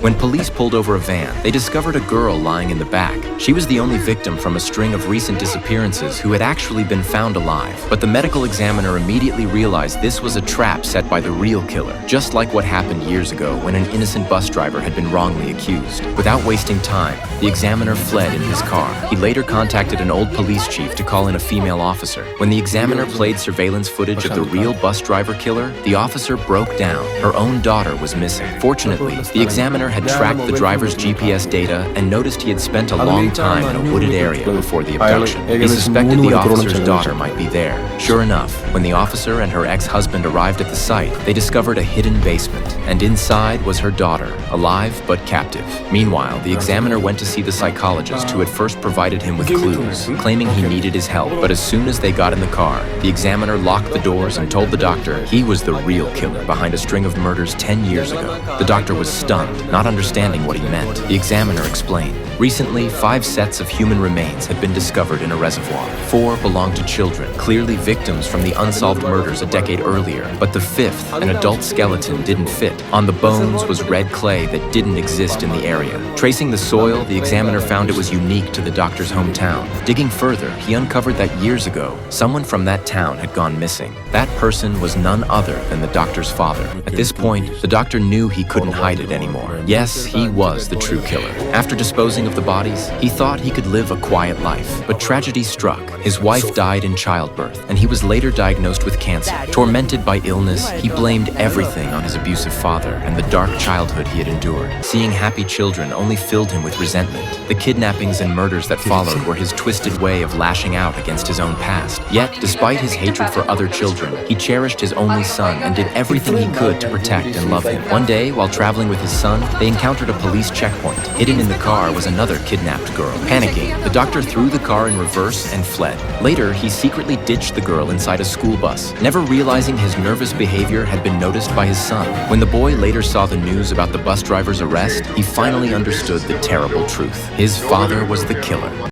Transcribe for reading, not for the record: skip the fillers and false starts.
When police pulled over a van, they discovered a girl lying in the back. She was the only victim from a string of recent disappearances who had actually been found alive. But the medical examiner immediately realized this was a trap set by the real killer, just like what happened years ago when an innocent bus driver had been wrongly accused. Without wasting time, the examiner fled in his car. He later contacted an old police chief to call in a female officer. When the examiner played surveillance footage of the real bus driver killer, the officer broke down. Her own daughter was missing. Fortunately, the examiner had tracked the driver's GPS data and noticed he had spent a long time in a wooded area before the abduction. He suspected the officer's daughter might be there. Sure enough, when the officer and her ex-husband arrived at the site, they discovered a hidden basement, and inside was her daughter, alive but captive. Meanwhile, the examiner went to see the psychologist who had first provided him with clues, claiming he needed his help. But as soon as they got in the car, the examiner locked the doors and told the doctor he was the real killer behind a string of murders 10 years ago. The doctor was stunned, not understanding what he meant. The examiner explained, recently, 5 sets of human remains had been discovered in a reservoir. 4 belonged to children, clearly victims from the unsolved murders a decade earlier. But the 5th, an adult skeleton, didn't fit. On the bones was red clay that didn't exist in the area. Tracing the soil, the examiner found it was unique to the doctor's hometown. Digging further, he uncovered that years ago, someone from that town had gone missing. That person was none other than the doctor's father. At this point, the doctor knew he couldn't hide it anymore. Yes, he was the true killer. After disposing of the bodies, he thought he could live a quiet life. But tragedy struck. His wife died in childbirth, and he was later diagnosed with cancer. Tormented by illness, he blamed everything on his abusive father and the dark childhood he had endured. Seeing happy children only filled him with resentment. The kidnappings and murders that followed were his twisted way of lashing out against his own past. Yet, despite his hatred for other children, he cherished his only son and did everything he could to protect and love him. One day, while traveling with his son, they encountered a police checkpoint. Hidden in the car was another kidnapped girl. Panicking, the doctor threw the car in reverse and fled. Later, he secretly ditched the girl inside a school bus, never realizing his nervous behavior had been noticed by his son. When the boy later saw the news about the bus driver's arrest, he finally understood the terrible truth. His father was the killer.